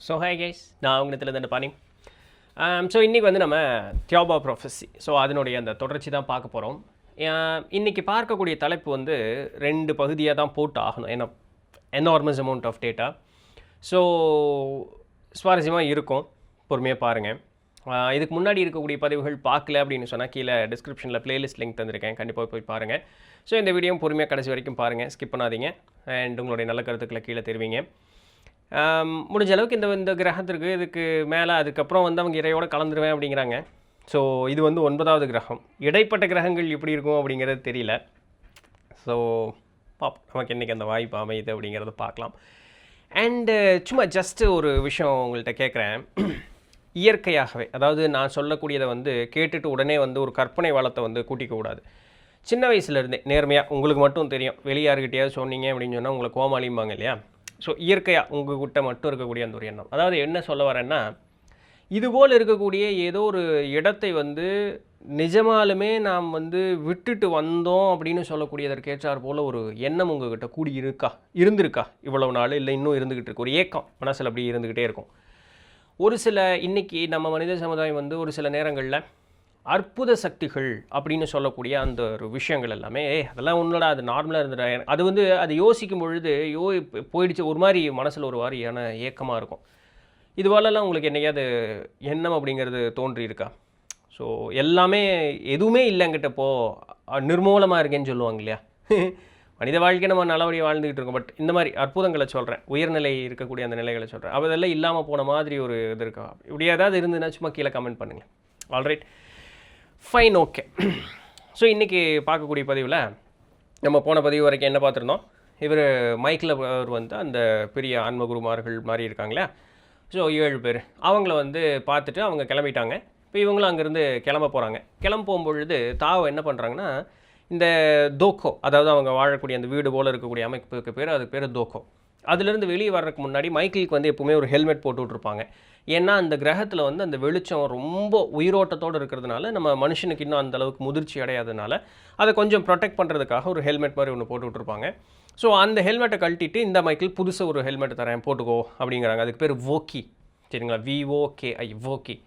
So hi guys, நான் உங்கள்கிட்ட பாணி. ஸோ இன்றைக்கி வந்து நம்ம தியோபா ப்ரொஃபஸி, ஸோ அதனுடைய அந்த தொடர்ச்சி தான் பார்க்க போகிறோம். இன்றைக்கி பார்க்கக்கூடிய தலைப்பு வந்து 2 பகுதியாக தான் போட்டு ஆகணும், ஏன்னா enormous amount of data. So சுவாரஸ்யமாக இருக்கும், பொறுமையாக பாருங்கள். இதுக்கு முன்னாடி இருக்கக்கூடிய பதிவுகள் பார்க்கல அப்படின்னு சொன்னால் கீழே டிஸ்கிரிப்ஷனில் ப்ளேலிஸ்ட் லிங்க் தந்திருக்கேன், கண்டிப்பாக போய் பாருங்கள். ஸோ இந்த வீடியோவும் பொறுமையாக கடைசி வரைக்கும் பாருங்கள், ஸ்கிப் பண்ணாதீங்க. அண்ட் உங்களுடைய நல்ல கருத்துக்களை கீழே தெரிவிங்க. முடிஞ்ச அளவுக்கு இந்த கிரகத்திற்கு இதுக்கு மேலே அதுக்கப்புறம் வந்து அவங்க இறையோடு கலந்துருவேன் அப்படிங்கிறாங்க. ஸோ இது வந்து 9வது கிரகம். இடைப்பட்ட கிரகங்கள் எப்படி இருக்கும் அப்படிங்கிறது தெரியல. ஸோ நமக்கு இன்றைக்கி அந்த வாய்ப்பு அமையுது அப்படிங்கிறத பார்க்கலாம். அண்டு சும்மா ஜஸ்ட்டு ஒரு விஷயம் உங்கள்கிட்ட கேட்குறேன். இயற்கையாகவே, அதாவது நான் சொல்லக்கூடியதை வந்து கேட்டுட்டு உடனே வந்து ஒரு கற்பனை வளத்தை வந்து கூட்டிக்கக்கூடாது. சின்ன வயசுலேருந்தே நேர்மையாக உங்களுக்கு மட்டும் தெரியும், வெளியாருக்கிட்டையாவது சொன்னீங்க அப்படின்னு சொன்னால் உங்களை கோமாளிம்பாங்க இல்லையா? ஸோ இயற்கையாக உங்கள்கிட்ட மட்டும் இருக்கக்கூடிய அந்த ஒரு எண்ணம். அதாவது என்ன சொல்ல வரேன்னா, இதுபோல் இருக்கக்கூடிய ஏதோ ஒரு இடத்தை வந்து நிஜமாலுமே நாம் வந்து விட்டுட்டு வந்தோம் அப்படின்னு சொல்லக்கூடியதற்கேற்றார் போல் ஒரு எண்ணம் உங்கள்கிட்ட கூடி இருந்திருக்கா இவ்வளவு நாள், இல்லை இன்னும் இருந்துக்கிட்டு இருக்கு. ஒரு ஏக்கம் மனசில் அப்படி இருந்துக்கிட்டே இருக்கும். ஒரு சில இன்றைக்கி நம்ம மனித சமுதாயம் வந்து ஒரு சில நேரங்களில் அற்புத சக்திகள் அப்படின்னு சொல்லக்கூடிய அந்த ஒரு விஷயங்கள் எல்லாமே அதெல்லாம் உன்னோட அது நார்மலாக இருந்துடா, அது வந்து அது யோசிக்கும் பொழுது போயிடுச்சு, ஒரு மாதிரி மனசில் ஒரு மாதிரியான ஏக்கமாக இருக்கும். இதுவாலெல்லாம் உங்களுக்கு என்னையாவது எண்ணம் அப்படிங்கிறது தோன்றியிருக்கா? ஸோ எல்லாமே எதுவுமே இல்லைங்கிட்டப்போ நிர்மூலமாக இருக்கேன்னு சொல்லுவாங்க இல்லையா? மனித வாழ்க்கை நம்ம நல்லபடியாக வாழ்ந்துக்கிட்டு இருக்கோம். பட் இந்த மாதிரி அற்புதங்களை சொல்கிறேன், உயர்நிலை இருக்கக்கூடிய அந்த நிலைகளை சொல்கிறேன். அதெல்லாம் இல்லாமல் போன மாதிரி ஒரு இது இருக்கா? இப்படி ஏதாவது இருந்ததுன்னா சும்மா கீழே கமெண்ட் பண்ணுங்கள். Alright, fine, okay. ஸோ இன்றைக்கி பார்க்கக்கூடிய பதிவில் நம்ம போன பதிவு வரைக்கும் என்ன பார்த்துருந்தோம்? இவர் மைக்கில் அவர் வந்து அந்த பெரிய ஆன்மகுருமார்கள் மாதிரி இருக்காங்களே, ஸோ 7 பேர் அவங்கள வந்து பார்த்துட்டு அவங்க கிளம்பிட்டாங்க. இப்போ இவங்களும் அங்கேருந்து கிளம்ப போகிறாங்க. கிளம்ப போகும்பொழுது தாவ என்ன பண்ணுறாங்கன்னா, இந்த தோக்கோ, அதாவது அவங்க வாழக்கூடிய அந்த வீடு போல் இருக்கக்கூடிய அமைப்புக்கு பேர், அதுக்கு பேர் தோக்கோ. அதுலேருந்து வெளியே வர்றதுக்கு முன்னாடி மைக்கிளுக்கு வந்து எப்போவுமே ஒரு ஹெல்மெட் போட்டு விட்ருப்பாங்க. ஏன்னா அந்த கிரகத்தில் வந்து அந்த வெளிச்சம் ரொம்ப உயிரோட்டத்தோடு இருக்கிறதுனால, நம்ம மனுஷனுக்கு இன்னும் அந்தளவுக்கு முதிர்ச்சி அடையாததுனால அதை கொஞ்சம் ப்ரொடெக்ட் பண்ணுறதுக்காக ஒரு ஹெல்மெட் மாதிரி ஒன்று போட்டு விட்ருப்பாங்க. ஸோ அந்த ஹெல்மெட்டை கழட்டிட்டு இந்த மைக்கிள் புதுசாக ஒரு ஹெல்மெட் தரேன் போட்டுக்கோ அப்படிங்கிறாங்க. அதுக்கு பேர் வோக்கி, சரிங்களா? VOKI, வோக்கி.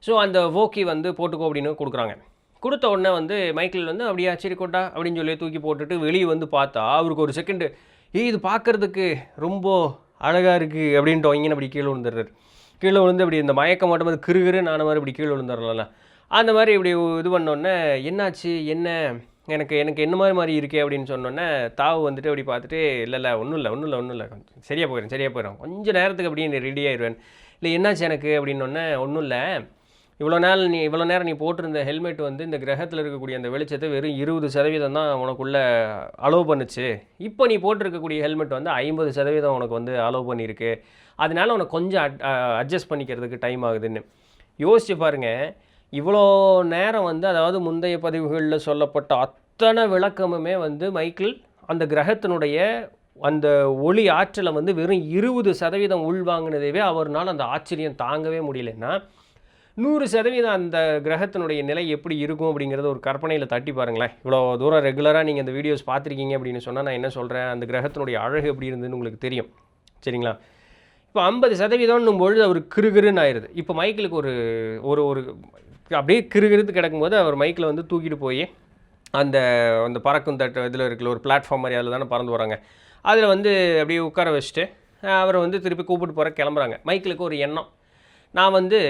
ஸோ அந்த வோக்கி வந்து போட்டுக்கோ அப்படின்னு கொடுக்குறாங்க. கொடுத்த உடனே வந்து மைக்கிள் வந்து அப்படியே சரிக்கோட்டா அப்படின்னு சொல்லி தூக்கி போட்டுட்டு வெளியே வந்து பார்த்தா அவருக்கு ஒரு செகண்டு, இது பார்க்குறதுக்கு ரொம்ப அழகாக இருக்குது அப்படின்ட்டு இங்கே அப்படி கீழே விழுந்துடுறாரு. கீழே விழுந்து அப்படி இந்த மயக்கம் மட்டும் அது கிருகிருன்னு ஆன மாதிரி இப்படி கீழே விழுந்துடலாம்ல, அந்த மாதிரி இப்படி இது பண்ணோடனே என்னாச்சு, என்ன எனக்கு என்ன மாதிரி இருக்கே அப்படின்னு சொன்னோன்னே தாவு வந்துட்டு அப்படி பார்த்துட்டு, இல்லை ஒன்றும் இல்லை சரியாக போயிடும் கொஞ்சம் நேரத்துக்கு அப்படியே ரெடி ஆயிடுவேன். இல்லை என்னாச்சு எனக்கு அப்படின்னோடனே, ஒன்றும் இல்லை, இவ்வளோ நேரம் நீ போட்டிருந்த ஹெல்மெட் வந்து இந்த கிரகத்தில் இருக்கக்கூடிய அந்த வெளிச்சத்தை வெறும் 20% தான் உனக்குள்ளே அலோவ் பண்ணுச்சு. இப்போ நீ போட்டிருக்கக்கூடிய ஹெல்மெட் வந்து 50% உனக்கு வந்து அலோவ் பண்ணியிருக்கு. அதனால உனக்கு கொஞ்சம் அட்ஜஸ்ட் பண்ணிக்கிறதுக்கு டைம் ஆகுதுன்னு யோசிச்சு பாருங்கள். இவ்வளோ நேரம் வந்து, அதாவது முந்தைய பதிவுகளில் சொல்லப்பட்ட அத்தனை விளக்கமுமே வந்து மைக்கிள் அந்த கிரகத்தினுடைய அந்த ஒளி ஆற்றலை வந்து வெறும் 20% உள்வாங்கினதேவே அவர்னால் அந்த ஆச்சரியம் தாங்கவே முடியலன்னா, 100% அந்த கிரகத்தினுடைய நிலை எப்படி இருக்கும் அப்படிங்கிறத ஒரு கற்பனையில் தட்டி பாருங்களேன். இவ்வளோ தூரம் ரெகுலராக நீங்கள் அந்த வீடியோஸ் பார்த்துருக்கீங்க அப்படின்னு சொன்னால் நான் என்ன சொல்கிறேன், அந்த கிரகத்தினுடைய அழகு எப்படி இருந்ததுன்னு உங்களுக்கு தெரியும், சரிங்களா? இப்போ 50%ன்னும் பொழுது அவர் கிருகிருன்னு ஆயிடுது. இப்போ மைக்கிளுக்கு ஒரு ஒரு ஒரு அப்படியே கிருகிருத்து கிடக்கும்போது அவர் மைக்கில் வந்து தூக்கிட்டு போய் அந்த அந்த பறக்கும் தட்டு இதில் இருக்குல்ல ஒரு பிளாட்ஃபார்ம் மாதிரி, அதில் தானே பறந்து வராங்க, அதில் வந்து அப்படியே உட்கார வச்சுட்டு அவரை வந்து திருப்பி கூப்பிட்டு போகிற கிளம்புறாங்க. மைக்கிளுக்கு ஒரு எண்ணம், நான் வந்து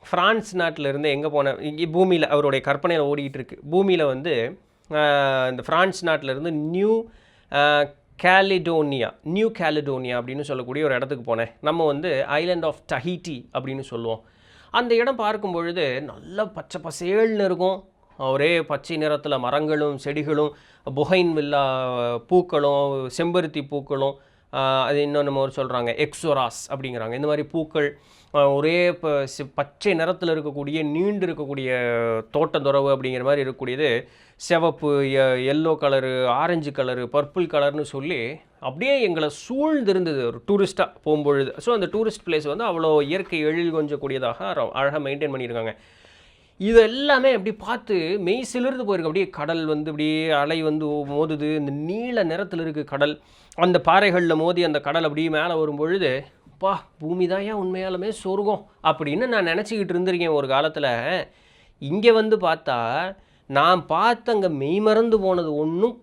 ஃப்ரான்ஸ் நாட்டிலேருந்து எங்கே போனேன், இங்கே பூமியில் அவருடைய கற்பனையில் ஓடிக்கிட்டு இருக்குது. பூமியில் வந்து இந்த ஃப்ரான்ஸ் நாட்டிலேருந்து நியூ கேலிடோனியா அப்படின்னு சொல்லக்கூடிய ஒரு இடத்துக்கு போனேன். நம்ம வந்து ஐலண்ட் ஆஃப் டஹீட்டி அப்படின்னு சொல்லுவோம். அந்த இடம் பார்க்கும் பொழுது நல்லா பச்சை பசேல்னு இருக்கும். ஒரே பச்சை நிறத்தில் மரங்களும் செடிகளும் புகைன் வில்லா பூக்களும் செம்பருத்தி பூக்களும், அது இன்னொன்று சொல்கிறாங்க எக்ஸோராஸ் அப்படிங்கிறாங்க. இந்த மாதிரி பூக்கள் ஒரே பச்சை நிறத்தில் இருக்கக்கூடிய நீண்டு இருக்கக்கூடிய தோட்டத்துறவு அப்படிங்கிற மாதிரி இருக்கக்கூடியது சிவப்பு, yellow colour, orange colour, purple கலர்னு சொல்லி அப்படியே எங்களை சூழ்ந்திருந்தது ஒரு டூரிஸ்ட்டாக போகும்பொழுது. ஸோ அந்த டூரிஸ்ட் பிளேஸ் வந்து அவ்வளோ இயற்கை எழில் கொஞ்சக்கூடியதாக அழகாக மெயின்டைன் பண்ணியிருக்காங்க. இது எல்லாமே அப்படி பார்த்து மெய் சிலிர்ந்து போயிருக்கு. அப்படியே கடல் வந்து அப்படியே அலை வந்து மோதுது, இந்த நீல நிறத்தில் இருக்குது கடல். அந்த பாறைகளில் மோதி அந்த கடல் அப்படியே மேலே வரும் பொழுது அப்பா பூமி தான் ஏன் உண்மையாலுமே சொர்க்கம் அப்படின்னு நான் நினச்சிக்கிட்டு இருந்திருக்கேன் ஒரு காலத்தில். இங்கே வந்து பார்த்தா நான் பார்த்த அங்கே மெய்மறந்து போனது ஒன்றும்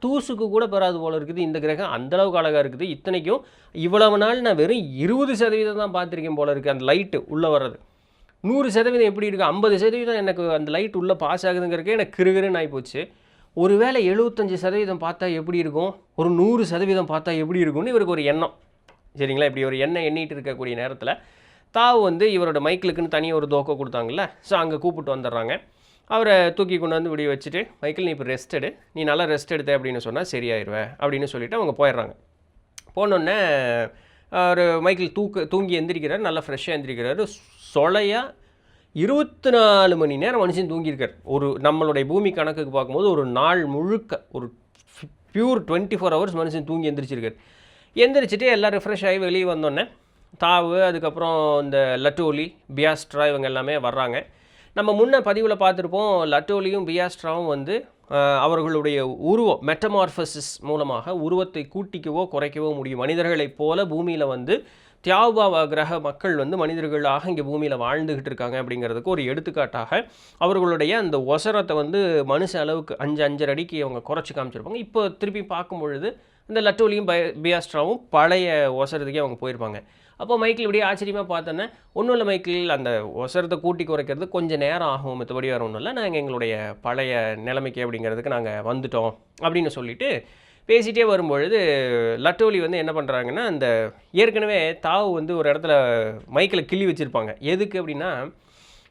தூசுக்கு கூட பெறாது போல இருக்குது. இந்த கிரகம் அந்தளவுக்கு அழகாக இருக்குது. இத்தனைக்கும் இவ்வளவு நாள் நான் வெறும் 20% தான் பார்த்துருக்கேன் போல இருக்குது. அந்த லைட்டு உள்ளே வர்றது 100% எப்படி இருக்குது, 50% எனக்கு அந்த லைட் உள்ளே பாஸ் ஆகுதுங்கிறக்கே எனக்கு கிருகிருன்னு ஆகிப்போச்சு. ஒருவேளை 75% பார்த்தா எப்படி இருக்கும், ஒரு 100% பார்த்தா எப்படி இருக்கும்னு இவருக்கு ஒரு எண்ணம். சரிங்களா, இப்படி ஒரு எண்ணம் எண்ணிட்டு இருக்கக்கூடிய நேரத்தில் தாவு வந்து இவரோட மைக்கிளுக்குன்னு தனியாக ஒரு தோக்கை கொடுத்தாங்கல்ல, ஸோ அங்கே கூப்பிட்டு வந்துடுறாங்க. அவரை தூக்கி கொண்டு வந்து இப்படி வச்சுட்டு, மைக்கிள் நீ இப்போ ரெஸ்ட் எடு, நீ நல்லா ரெஸ்ட் எடுத்த அப்படின்னு சொன்னால் சரியாயிருவேன் அப்படின்னு சொல்லிவிட்டு அவங்க போயிடுறாங்க. போனோடனே ஒரு மைக்கிள் தூங்கி எந்திரிக்கிறார், நல்லா ஃப்ரெஷ்ஷாக எந்திரிக்கிறாரு. சொலையாக 24 மணி நேரம் மனுஷன் தூங்கியிருக்கார். ஒரு நம்மளுடைய பூமி கணக்குக்கு பார்க்கும்போது ஒரு நாள் முழுக்க ஒரு பியூர் 24 ஹவர்ஸ் மனுஷன் தூங்கி எந்திரிச்சிருக்கார். எந்திரிச்சிட்டு எல்லாம் ரெஃப்ரெஷ் ஆகி வெளியே வந்தோடனே தாவு, அதுக்கப்புறம் இந்த லட்டோலி, பியாஸ்ட்ரா இவங்க எல்லாமே வர்றாங்க. நம்ம முன்ன பதிவில் பார்த்துருப்போம், லட்டோலியும் பியாஸ்ட்ராவும் வந்து அவர்களுடைய உருவம் மெட்டமார்ஃபசிஸ் மூலமாக உருவத்தை கூட்டிக்கவோ குறைக்கவோ முடியும். மனிதர்களைப் போல பூமியில் வந்து தியாபா கிரக மக்கள் வந்து மனிதர்களாக இங்கே பூமியில் வாழ்ந்துக்கிட்டு இருக்காங்க அப்படிங்கிறதுக்கு ஒரு எடுத்துக்காட்டாக அவர்களுடைய அந்த ஒசரத்தை வந்து மனுஷ அளவுக்கு 5-5.5 அடிக்கு அவங்க குறைச்சி காமிச்சிருப்பாங்க. இப்போ திருப்பி பார்க்கும் பொழுது இந்த லட்டோலியும் பியாஸ்ட்ராவும் பழைய ஒசரத்துக்கே அவங்க போயிருப்பாங்க. அப்போ மைக்கிள் இப்படியே ஆச்சரியமாக பார்த்தோன்னே, ஒன்றும் இல்லை மைக்கிள், அந்த ஒசரத்தை கூட்டி குறைக்கிறது கொஞ்சம் நேரம் ஆகும், மற்றபடி வேறு ஒன்றும் இல்லை, நாங்கள் எங்களுடைய பழைய நிலைமைக்கு அப்படிங்கிறதுக்கு நாங்கள் வந்துட்டோம் அப்படின்னு சொல்லிட்டு பேசிகிட்டே வரும்பொழுது லட்டோலி வந்து என்ன பண்ணுறாங்கன்னா, அந்த ஏற்கனவே தாவு வந்து ஒரு இடத்துல மைக்கிளை கிள்ளி வச்சுருப்பாங்க. எதுக்கு அப்படின்னா,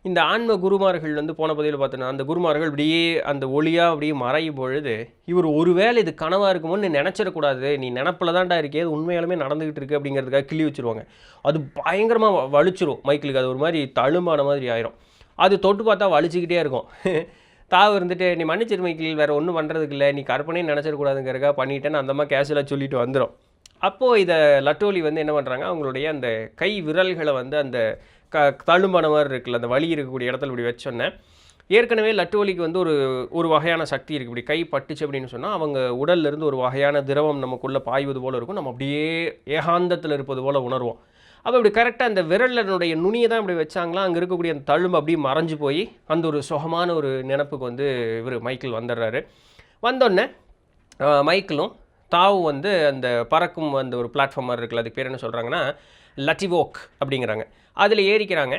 இந்த ஆன்ம குருமார்கள் வந்து போன பதிவில் பார்த்தோன்னா அந்த குருமார்கள் இப்படியே அந்த ஒளியாக அப்படியே மறையும் பொழுது இவர் ஒருவேளை இது கனவாக இருக்குமோன்னு நினச்சிடக்கூடாது, நீ நினப்பில் தான்டா இருக்கே, அது உண்மையாலுமே நடந்துக்கிட்டு இருக்கு அப்படிங்கிறதுக்காக கிள்ளி வச்சுருவாங்க. அது பயங்கரமாக வலிச்சிரும் மைக்கிளுக்கு, அது ஒரு மாதிரி தழும்பான மாதிரி ஆயிரும். அது தொட்டு பார்த்தா வலிச்சிக்கிட்டே இருக்கும். தாவு இருந்துட்டு, நீ மன்னிச்சிரு மைக்கிள், வேறு ஒன்றும் பண்ணுறதுக்கு இல்லை, நீ கற்பனையும் நினச்சிடக்கூடாதுங்கிறக்கா பண்ணிட்டேன்னு அந்த மாதிரி கேஷுவலாக சொல்லிட்டு வந்துடும். அப்போது இதை லட்டோலி வந்து என்ன பண்ணுறாங்க, அவங்களுடைய அந்த கை விரல்களை வந்து அந்த தழும்பான மாதிரி இருக்குல்ல, அந்த வலி இருக்கக்கூடிய இடத்துல இப்படி வச்சோன்னே, ஏற்கனவே லட்டோலிக்கு வந்து ஒரு வகையான சக்தி இருக்குது. இப்படி கை பட்டுச்சு அப்படின்னு சொன்னால் அவங்க உடல்லேருந்து ஒரு வகையான திரவம் நமக்குள்ளே பாய்வது போல் இருக்கும், நம்ம அப்படியே ஏகாந்தத்தில் இருப்பது போல் உணர்வோம். அப்போ இப்படி கரெக்டாக அந்த விரலினுடைய நுனியை தான் இப்படி வச்சாங்களா, அங்கே இருக்கக்கூடிய அந்த தழும்பு அப்படியே மறைஞ்சு போய் அந்த ஒரு சுகமான ஒரு நினப்புக்கு வந்து இவர் மைக்கிள் வந்துடுறாரு. வந்தோடனே மைக்கிளும் தாவும் வந்து அந்த பறக்கும் அந்த ஒரு பிளாட்ஃபார்ம் மாதிரி இருக்குல்ல, அதுக்கு பேர் என்ன சொல்கிறாங்கன்னா லட்டிவோக் அப்படிங்கிறாங்க, அதில் ஏறிக்கிறாங்க.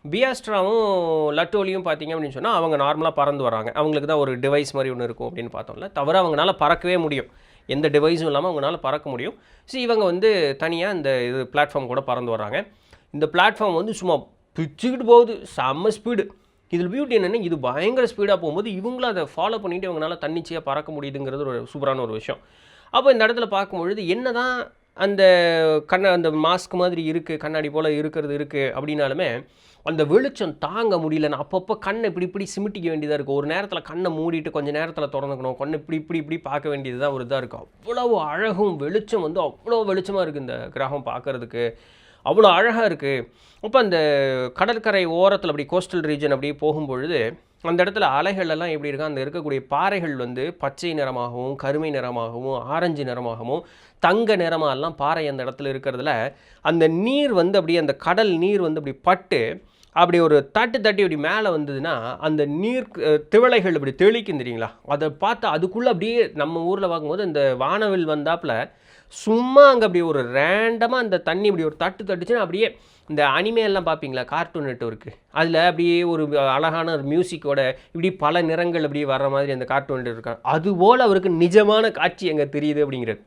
பியாஸ்ட்ராவும் லட்டோலியும் பார்த்தீங்க அப்படின்னு சொன்னால் அவங்க நார்மலாக பறந்து வராங்க. அவங்களுக்கு தான் ஒரு டிவைஸ் மாதிரி ஒன்று இருக்கும் அப்படின்னு பார்த்தோம்ல, தவிர அவங்களால பறக்கவே முடியும், எந்த டிவைஸும் இல்லாமல் அவங்களால பறக்க முடியும். ஸோ இவங்க வந்து தனியாக இந்த இது பிளாட்ஃபார்ம் கூட பறந்து வராங்க. இந்த பிளாட்ஃபார்ம் வந்து சும்மா பிச்சுக்கிட்டு போகுது, செம்ம ஸ்பீடு. இதில் பியூட்டி என்னென்னா, இது பயங்கர ஸ்பீடாக போகும்போது இவங்களும் அதை ஃபாலோ பண்ணிவிட்டு இவங்களால தன்னிச்சையாக பறக்க முடியுதுங்கிறது ஒரு சூப்பரான ஒரு விஷயம். அப்போ இந்த இடத்துல பார்க்கும்பொழுது என்ன தான் அந்த அந்த மாஸ்க் மாதிரி இருக்குது, கண்ணாடி போல் இருக்குது அப்படின்னாலுமே அந்த வெளிச்சம் தாங்க முடியலன்னு அப்பப்போ கண்ணை இப்படி சிமிட்டிக்க வேண்டியதாக இருக்கும். ஒரு நேரத்தில் கண்ணை மூடிட்டு கொஞ்சம் நேரத்தில் திறந்துக்கணும், கண்ணை இப்படி பார்க்க வேண்டியது தான் ஒரு இதாக இருக்கும். அவ்வளவு அழகும் வெளிச்சம் வந்து அவ்வளோ வெளிச்சமாக இருக்குது இந்த கிரகம் பார்க்குறதுக்கு, அவ்வளோ அழகாக இருக்குது. அப்போ அந்த கடற்கரை ஓரத்தில் அப்படி கோஸ்டல் ரீஜன் அப்படி போகும்பொழுது அந்த இடத்துல அலைகளெல்லாம் எப்படி இருக்கும், அந்த இருக்கக்கூடிய பாறைகள் வந்து பச்சை நிறமாகவும் கருமை நிறமாகவும் ஆரஞ்சு நிறமாகவும் தங்க நிறமாகலாம் பாறை அந்த இடத்துல இருக்கிறதுல அந்த நீர் வந்து அப்படியே அந்த கடல் நீர் வந்து அப்படி பட்டு அப்படி ஒரு தட்டி அப்படி மேலே வந்ததுன்னா அந்த நீர் திவளைகள் இப்படி தெளிக்கும் தெரியுங்களா, அதை பார்த்து அதுக்குள்ளே அப்படியே நம்ம ஊரில் பார்க்கும்போது இந்த வானவில் வந்தாப்பில் சும்மா அங்கே அப்படி ஒரு ரேண்டமாக அந்த தண்ணி இப்படி ஒரு தட்டுச்சுன்னா அப்படியே இந்த அனிமேலாம் பார்ப்பீங்களா, கார்ட்டூன் நெட்வொர்க்கு, அதில் அப்படியே ஒரு அழகான ஒரு மியூசிக்கோட இப்படி பல நிறங்கள் அப்படி வர்ற மாதிரி அந்த கார்ட்டூன் நெட்வொர்க் இருக்காங்க. அதுபோல் அவருக்கு நிஜமான காட்சி எங்கே தெரியுது அப்படிங்கிறது.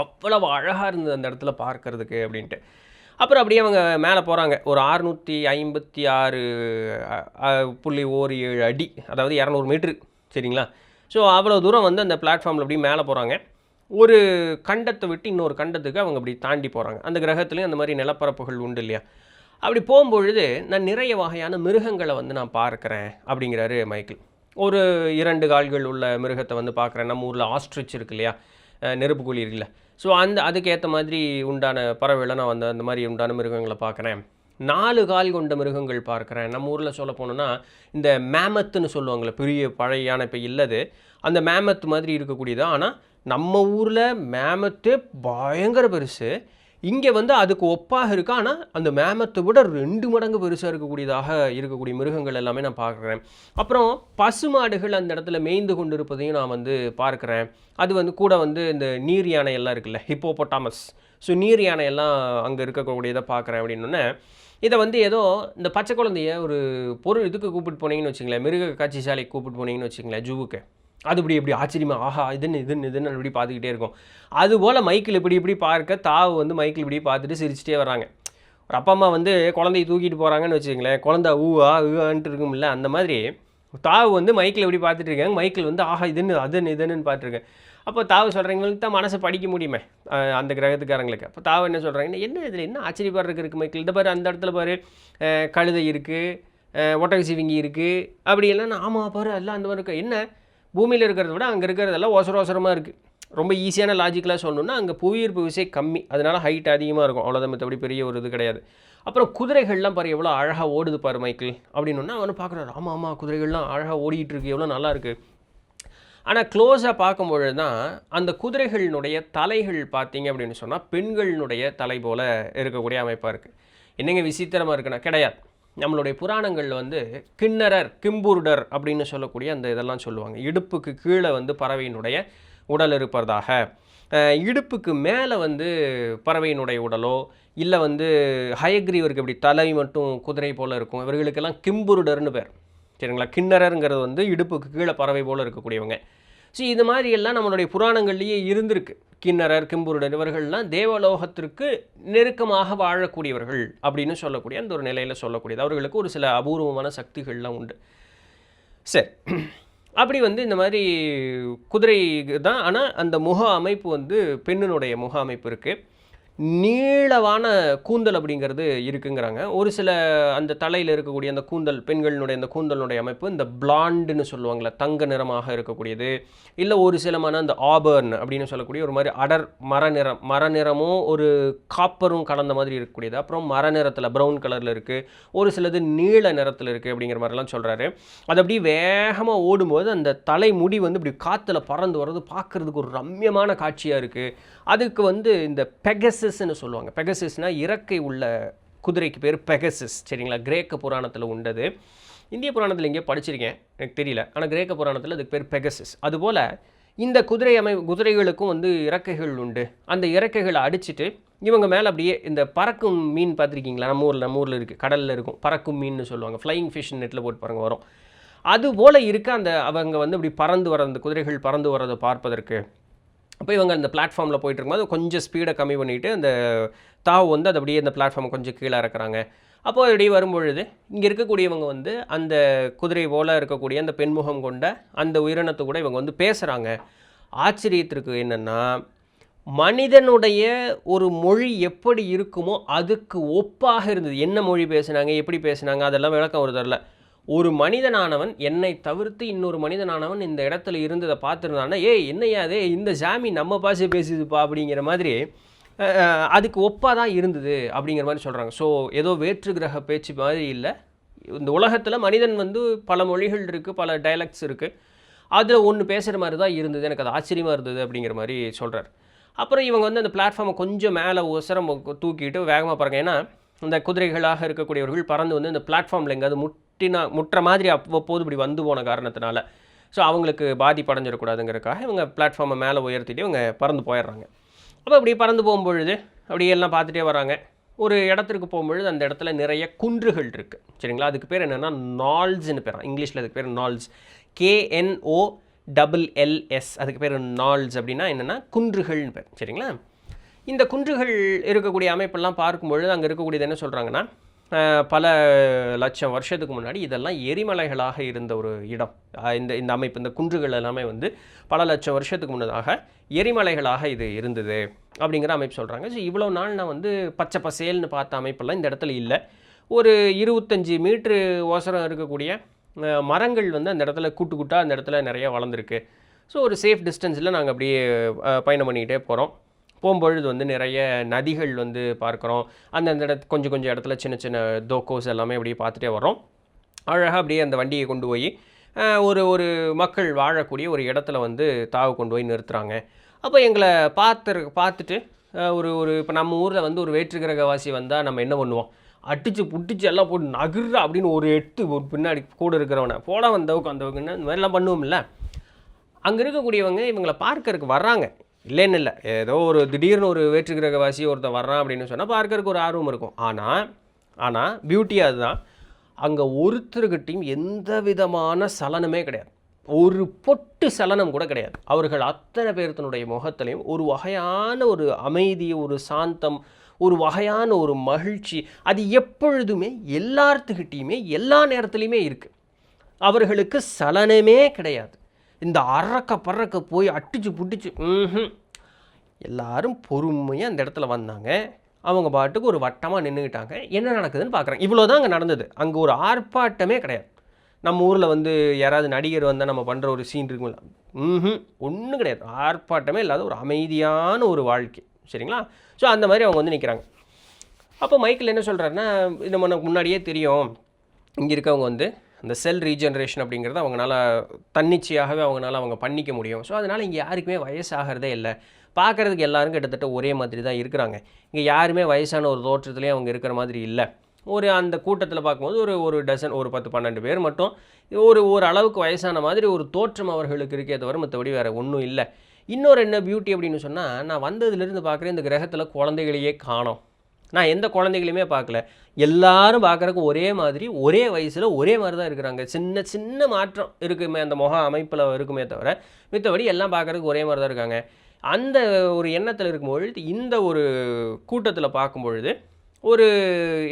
அவ்வளவு அழகாக இருந்தது அந்த இடத்துல பார்க்கறதுக்கு அப்படின்ட்டு. அப்புறம் அப்படியே அவங்க மேலே போகிறாங்க. ஒரு 656.17 அடி, அதாவது 200 மீட்ரு, சரிங்களா. ஸோ அவ்வளோ தூரம் வந்து அந்த பிளாட்ஃபார்மில் அப்படியே மேலே போகிறாங்க. ஒரு கண்டத்தை விட்டு இன்னொரு கண்டத்துக்கு அவங்க அப்படி தாண்டி போகிறாங்க. அந்த கிரகத்துலேயும் அந்த மாதிரி நிலப்பரப்புகள் உண்டு இல்லையா. அப்படி போகும்பொழுது நான் நிறைய வகையான மிருகங்களை வந்து நான் பார்க்குறேன் அப்படிங்கிறாரு மைக்கிள். ஒரு 2 கால்கள் உள்ள மிருகத்தை வந்து பார்க்குறேன். நம்ம ஊரில் ஆஸ்ட்ரிச் இருக்கு இல்லையா, நெருப்புக்குழி இருக்குல்ல, ஸோ அதுக்கேற்ற மாதிரி உண்டான பறவைகளை நான் வந்து அந்த மாதிரி உண்டான மிருகங்களை பார்க்குறேன். 4 கால் கொண்ட மிருகங்கள் பார்க்குறேன். நம்ம ஊரில் சொல்ல போனோன்னா இந்த மேமத்துன்னு சொல்லுவாங்களே, பெரிய பழைய யானை, இப்போ இல்லது அந்த மேமத் மாதிரி இருக்கக்கூடியது. ஆனால் நம்ம ஊரில் மேமத்தே பயங்கர பெருசு. இங்கே வந்து அதுக்கு ஒப்பாக இருக்கு. ஆனால் அந்த மேமத்தை விட 2 மடங்கு பெருசாக இருக்கக்கூடிய மிருகங்கள் எல்லாமே நான் பார்க்குறேன். அப்புறம் பசுமாடுகள் அந்த இடத்துல மேய்ந்து கொண்டு இருப்பதையும் நான் வந்து பார்க்குறேன். அது வந்து கூட வந்து இந்த நீர் யானை எல்லாம் இருக்குல்ல, ஹிப்போபொட்டாமஸ். ஸோ நீர் யானை எல்லாம் அங்கே இருக்கக்கூடியதை பார்க்குறேன் அப்படின்னோடனே, இதை வந்து ஏதோ இந்த பச்சை குழந்தைய ஒரு பொருள் இதுக்கு கூப்பிட்டு போனீங்கன்னு வச்சுங்களேன், மிருக காட்சி சாலைக்கு கூப்பிட்டு போனீங்கன்னு வச்சுங்களேன், ஜூவுக்கு. அது இப்படி ஆச்சரியமா ஆஹா இதுன்னு இப்படி பார்த்துக்கிட்டே இருக்கும். அதுபோல் மைக்கிள் இப்படி பார்க்க தாவு வந்து மைக்கிள் இப்படி பார்த்துட்டு சிரிச்சிட்டே வராங்க. ஒரு அப்பா அம்மா வந்து குழந்தைய தூக்கிட்டு போகிறாங்கன்னு வச்சுங்களேன், குழந்தை ஊஆன்ட்டு இருக்கும்ல, அந்த மாதிரி தாவு வந்து மைக்கிள் எப்படி பார்த்துட்டு இருக்காங்க, மைக்கிள் வந்து ஆஹா இதுன்னு பார்த்துருக்கேன். அப்போ தாவு சொல்கிறவங்களுக்கு தான் மனசை படிக்க முடியுமே அந்த கிரகத்துக்காரங்களுக்கு. அப்போ தாவு என்ன சொல்கிறாங்கன்னா, இதில் என்ன ஆச்சரியப்படுறதுக்கு இருக்குது மைக்கிள், இந்த பாரு அந்த இடத்துல பாரு கழுதை இருக்குது, ஒட்டக சிவிங்கி இருக்குது, அப்படி இல்லைன்னா ஆமாம் பாரு எல்லாம் அந்த மாதிரி இருக்குது. என்ன பூமியில் இருக்கிறத விட அங்கே இருக்கிறதெல்லாம் ஒசரமாக இருக்குது. ரொம்ப ஈஸியான லாஜிக்கலாக சொல்லணுன்னா அங்கே புவியீர்ப்பு விசை கம்மி, அதனால் ஹைட் அதிகமாக இருக்கும், அவ்வளோதான். மற்றபடி பெரிய ஒரு இது கிடையாது. அப்புறம் குதிரைகள்லாம் பாரு எவ்வளோ அழகாக ஓடுது பாரு மைக்கிள் அப்படின்னா அவனு பார்க்குறாரு. ஆமாம் குதிரைகள்லாம் அழகாக ஓடிட்டு இருக்கு, எவ்வளோ நல்லா இருக்குது. ஆனால் க்ளோஸாக பார்க்கும்பொழுது தான் அந்த குதிரைகளினுடைய தலைகள் பார்த்தீங்க அப்படின்னு சொன்னால் பெண்களினுடைய தலை போல் இருக்கக்கூடிய அமைப்பாக இருக்குது. என்னங்க விசித்திரமாக இருக்குன்னா கிடையாது. நம்மளுடைய புராணங்களில் வந்து கிண்ணரர் கிம்புருடர் அப்படின்னு சொல்லக்கூடிய அந்த இதெல்லாம் சொல்லுவாங்க. இடுப்புக்கு கீழே வந்து பறவையினுடைய உடல் இருப்பதாக, இடுப்புக்கு மேலே வந்து பறவையினுடைய உடலோ இல்லை வந்து ஹயக்ரீவருக்கு இப்படி தலை மட்டும் குதிரை போல் இருக்கும். இவர்களுக்கெல்லாம் கிம்புருடர்னு பேர். சரிங்களா? கிண்ணரருங்கிறது வந்து இடுப்புக்கு கீழே பறவை போல் இருக்கக்கூடியவங்க. ஸோ இது மாதிரி எல்லாம் நம்மளுடைய புராணங்கள்லேயே இருந்திருக்கு. கிண்ணரர் கிம்புருடர் இவர்கள்லாம் தேவலோகத்திற்கு நெருக்கமாக வாழக்கூடியவர்கள் அப்படின்னு சொல்லக்கூடிய அந்த ஒரு நிலையில் சொல்லக்கூடியது. அவர்களுக்கு ஒரு சில அபூர்வமான சக்திகள்லாம் உண்டு. சரி, அப்படி வந்து இந்த மாதிரி குதிரை தான். ஆனால் அந்த முக அமைப்பு வந்து பெண்ணினுடைய முக அமைப்பு இருக்குது. நீளவான கூந்தல் அப்படிங்கிறது இருக்குங்கிறாங்க. ஒரு சில அந்த தலையில் இருக்கக்கூடிய அந்த கூந்தல், பெண்களினுடைய அந்த கூந்தலினுடைய அமைப்பு இந்த பிளாண்டுன்னு சொல்லுவாங்களே, தங்க நிறமாக இருக்கக்கூடியது. இல்லை ஒரு சிலமான அந்த ஆபர்ன் அப்படின்னு சொல்லக்கூடிய ஒரு மாதிரி அடர் மரநிறமும் ஒரு காப்பரும் கலந்த மாதிரி இருக்கக்கூடியது. அப்புறம் மரநிறத்தில் ப்ரௌன் கலரில் இருக்குது, ஒரு சிலது நீல நிறத்தில் இருக்குது அப்படிங்கிற மாதிரிலாம் சொல்கிறாரு. அது அப்படியே வேகமாக ஓடும்போது அந்த தலைமுடி வந்து இப்படி காற்றுல பறந்து வர்றது பார்க்குறதுக்கு ஒரு ரம்யமான காட்சியாக இருக்குது. அதுக்கு வந்து இந்த பெகசஸ்ன்னு சொல்லுவாங்க. பெகசஸ்னால் இறக்கை உள்ள குதிரைக்கு பேர் பெகசஸ். சரிங்களா? கிரேக்க புராணத்தில் உண்டது. இந்திய புராணத்தில் எங்கேயோ படிச்சிருக்கேன், எனக்கு தெரியல. ஆனால் கிரேக்க புராணத்தில் அதுக்கு பேர் பெகசஸ். அதுபோல் இந்த குதிரைகளுக்கும் வந்து இறக்கைகள் உண்டு. அந்த இறக்கைகளை அடிச்சுட்டு இவங்க மேலே அப்படியே இந்த பறக்கும் மீன் பார்த்துருக்கீங்களா? நம்ம ஊரில் இருக்குது, கடலில் இருக்கும், பறக்கும் மீன் சொல்லுவாங்க. ஃப்ளையிங் ஃபிஷ் நெட்டில் போட்டு பாருங்க வரும். அதுபோல் இருக்க அந்த அவங்க வந்து இப்படி பறந்து வர அந்த குதிரைகள் பறந்து வரதை பார்ப்பதற்கு. அப்போ இவங்க அந்த பிளாட்ஃபார்மில் போயிட்டு இருக்கும்போது கொஞ்சம் ஸ்பீடை கம்மி பண்ணிவிட்டு அந்த தாவு வந்து அது அப்படியே அந்த பிளாட்ஃபார்மை கொஞ்சம் கீழே இறக்குறாங்க. அப்போ இப்படி வரும்பொழுது இங்கே இருக்கக்கூடியவங்க வந்து அந்த குதிரை போல் இருக்கக்கூடிய அந்த பெண்முகம் கொண்ட அந்த உயிரினத்தை கூட இவங்க வந்து பேசுகிறாங்க. ஆச்சரியத்திற்கு என்னென்னா, மனிதனுடைய ஒரு மொழி எப்படி இருக்குமோ அதுக்கு ஒப்பாக இருந்தது. என்ன மொழி பேசுனாங்க, எப்படி பேசுனாங்க, அதெல்லாம் விளக்கம் ஒரு தரல. ஒரு மனிதனானவன் என்னை தவிர்த்து இன்னொரு மனிதனானவன் இந்த இடத்துல இருந்ததை பார்த்துருந்தான்னா, என்னையா அதே இந்த சாமி நம்ம பாஷை பேசுதுப்பா அப்படிங்கிற மாதிரி அதுக்கு ஒப்பாக தான் இருந்தது அப்படிங்கிற மாதிரி சொல்கிறாங்க. ஸோ ஏதோ வேற்று கிரக பேச்சு மாதிரி இல்லை. இந்த உலகத்தில் மனிதன் வந்து பல மொழிகள் இருக்குது, பல டைலக்ட்ஸ் இருக்குது, அதில் ஒன்று பேசுகிற மாதிரி தான் இருந்தது. எனக்கு அது ஆச்சரியமாக இருந்தது அப்படிங்கிற மாதிரி சொல்கிறார். அப்புறம் இவங்க வந்து அந்த பிளாட்ஃபார்மை கொஞ்சம் மேலே உசரம் தூக்கிட்டு வேகமாக பாருங்க. ஏன்னா இந்த குதிரைகளாக இருக்கக்கூடியவர்கள் பறந்து வந்து இந்த பிளாட்ஃபார்மில் எங்கேயாவது முட்டுற மாதிரி அவ்வப்போது இப்படி வந்து போன காரணத்தினால ஸோ அவங்களுக்கு பாதிப்படைஞ்சிடக்கூடாதுங்கிறதுக்காக இவங்க பிளாட்ஃபார்மை மேலே உயர்த்திட்டு இவங்க பறந்து போயிடுறாங்க. அப்போ அப்படி பறந்து போகும்பொழுது அப்படியே எல்லாம் பார்த்துட்டே வராங்க. ஒரு இடத்துக்கு போகும்பொழுது அந்த இடத்துல நிறைய குன்றுகள் இருக்குது. சரிங்களா? அதுக்கு பேர் என்னென்னா நால்ஸ்ன்னு பேர். இங்கிலீஷில் அதுக்கு பேர் நால்ஸ், KNOLLS. அதுக்கு பேர் நால்ஸ். அப்படின்னா என்னென்னா குன்றுகள்னு பேர். சரிங்களா? இந்த குன்றுகள் இருக்கக்கூடிய அமைப்பெல்லாம் பார்க்கும்பொழுது அங்கே இருக்கக்கூடியது என்ன சொல்கிறாங்கன்னா, பல லட்சம் வருஷத்துக்கு முன்னாடி இதெல்லாம் எரிமலைகளாக இருந்த ஒரு இடம். இந்த அமைப்பு, இந்த குன்றுகள் எல்லாமே வந்து பல லட்சம் வருஷத்துக்கு முன்னதாக எரிமலைகளாக இது இருந்தது அப்படிங்கிற அமைப்பு சொல்கிறாங்க. ஸோ இவ்வளோ நாள் நான் வந்து பச்சை பசேல்னு பார்த்த அமைப்பெல்லாம் இந்த இடத்துல இல்லை. ஒரு 25 மீட்ரு ஓசரம் இருக்கக்கூடிய மரங்கள் வந்து அந்த இடத்துல கூட்டாக அந்த இடத்துல நிறைய வளர்ந்துருக்கு. ஸோ ஒரு சேஃப் டிஸ்டன்ஸில் நாங்கள் அப்படியே பயணம் பண்ணிக்கிட்டே போகிறோம். போகும்பொழுது வந்து நிறைய நதிகள் வந்து பார்க்குறோம். அந்தந்த கொஞ்சம் இடத்துல சின்ன சின்ன தோக்கோஸ் எல்லாமே அப்படியே பார்த்துட்டே வரோம். அழகாக அப்படியே அந்த வண்டியை கொண்டு போய் ஒரு மக்கள் வாழக்கூடிய ஒரு இடத்துல வந்து தாவு கொண்டு போய் நிறுத்துகிறாங்க. அப்போ எங்களை பார்த்துட்டு ஒரு ஒரு இப்போ நம்ம ஊரில் வந்து ஒரு வேற்று கிரகவாசி வந்தால் நம்ம என்ன பண்ணுவோம், அடித்து புட்டிச்சு எல்லாம் போட்டு நகுறா அப்படின்னு ஒரு ஒரு பின்னாடி கூட இருக்கிறவனை போட வந்தவுக்கு அந்தவுக்குன்னு இந்த மாதிரிலாம் பண்ணுவோம்ல. அங்கே இருக்கக்கூடியவங்க இவங்களை பார்க்கறதுக்கு வர்றாங்க, இல்லைன்னு இல்லை. ஏதோ ஒரு திடீர்னு ஒரு வேற்று கிரகவாசி ஒருத்தன் வர்றான் அப்படின்னு சொன்னால் பார்க்கறதுக்கு ஒரு ஆர்வம் இருக்கும். ஆனால் பியூட்டி அதுதான், அங்கே ஒருத்தருக்கிட்டையும் எந்த விதமான சலனமே கிடையாது, ஒரு பொட்டு சலனம் கூட கிடையாது. அவர்கள் அத்தனை பேர்த்தினுடைய முகத்திலையும் ஒரு வகையான ஒரு அமைதி, ஒரு சாந்தம், ஒரு வகையான ஒரு மகிழ்ச்சி, அது எப்பொழுதுமே எல்லாத்துக்கிட்டையுமே எல்லா நேரத்துலையுமே இருக்குது. அவர்களுக்கு சலனமே கிடையாது. இந்த அறக்க பறக்க போய் அடிச்சு புட்டிச்சு எல்லாரும் பொறுமையாக அந்த இடத்துல வந்தாங்க. அவங்க பாட்டுக்கு ஒரு வட்டமாக நின்றுக்கிட்டாங்க. என்ன நடக்குதுன்னு பார்க்குறாங்க. இவ்வளோதான் அங்கே நடந்தது. அங்கே ஒரு ஆர்ப்பாட்டமே கிடையாது. நம்ம ஊரில் வந்து யாராவது நடிகர் வந்தால் நம்ம பண்ணுற ஒரு சீன் இருக்குங்களா, ஒன்றும் கிடையாது. ஆர்ப்பாட்டமே இல்லாத ஒரு அமைதியான ஒரு வாழ்க்கை, சரிங்களா? ஸோ அந்த மாதிரி அவங்க வந்து நிற்கிறாங்க. அப்போ மைக்கில் என்ன சொல்கிறாருன்னா, இது நமக்கு முன்னாடியே தெரியும், இங்கே இருக்கவங்க வந்து அந்த செல் ரீஜென்ரேஷன் அப்படிங்கிறது அவங்களால தன்னிச்சையாகவே அவங்க பண்ணிக்க முடியும். ஸோ அதனால் இங்கே யாருக்குமே வயசாகிறதே இல்லை. பார்க்குறதுக்கு எல்லோரும் கிட்டத்தட்ட ஒரே மாதிரி தான் இருக்கிறாங்க. இங்கே யாருமே வயசான ஒரு தோற்றத்துலேயே அவங்க இருக்கிற மாதிரி இல்லை. ஒரு அந்த கூட்டத்தில் பார்க்கும்போது ஒரு டசன், ஒரு 10-12 பேர் மட்டும் ஒரு அளவுக்கு வயசான மாதிரி ஒரு தோற்றம் அவர்களுக்கு இருக்கே தவிர மற்றபடி வேறு ஒன்றும் இல்லை. இன்னொரு என்ன பியூட்டி அப்படின்னு சொன்னால், நான் வந்ததுலேருந்து பார்க்குறேன் இந்த கிரகத்தில் குழந்தைகளையே காணோம். நான் எந்த குழந்தைகளையுமே பார்க்கல. எல்லாரும் பார்க்குறக்கு ஒரே மாதிரி, ஒரே வயசில் ஒரே மாதிரி தான் இருக்கிறாங்க. சின்ன சின்ன மாற்றம் இருக்குமே அந்த முக அமைப்பில் இருக்குமே தவிர மித்தபடி எல்லாம் பார்க்குறதுக்கு ஒரே மாதிரி தான் இருக்காங்க. அந்த ஒரு எண்ணத்தில் இருக்கும்பொழுது இந்த ஒரு கூட்டத்தில் பார்க்கும்பொழுது ஒரு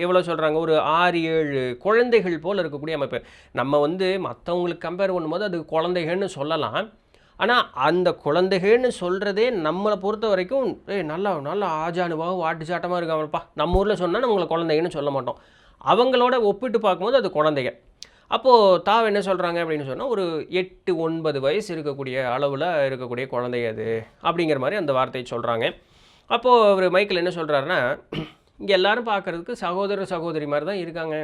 எவ்வளோ சொல்கிறாங்க, ஒரு 6-7 குழந்தைகள் போல் இருக்கக்கூடிய அமைப்பு. நம்ம வந்து மற்றவங்களுக்கு கம்பேர் பண்ணும்போது அது குழந்தைகள்னு சொல்லலாம். ஆனால் அந்த குழந்தைகள்னு சொல்கிறதே நம்மளை பொறுத்த வரைக்கும் நல்லா நல்லா ஆஜானுபாவும் வாட்டு சாட்டமாக இருக்காங்கப்பா. நம்ம ஊரில் சொன்னால் நம்மளை குழந்தைகள்னு சொல்ல மாட்டோம். அவங்களோட ஒப்பிட்டு பார்க்கும்போது அது குழந்தைங்க. அப்போது தாவ என்ன சொல்கிறாங்க அப்படின்னு சொன்னால், ஒரு 8-9 வயசு இருக்கக்கூடிய அளவில் இருக்கக்கூடிய குழந்தைங்க அது அப்படிங்கிற மாதிரி அந்த வார்த்தையை சொல்கிறாங்க. அப்போது அவர் மைக்கில் என்ன சொல்கிறாருன்னா, இங்கே எல்லோரும் பார்க்குறதுக்கு சகோதர சகோதரி மாதிரி தான் இருக்காங்க.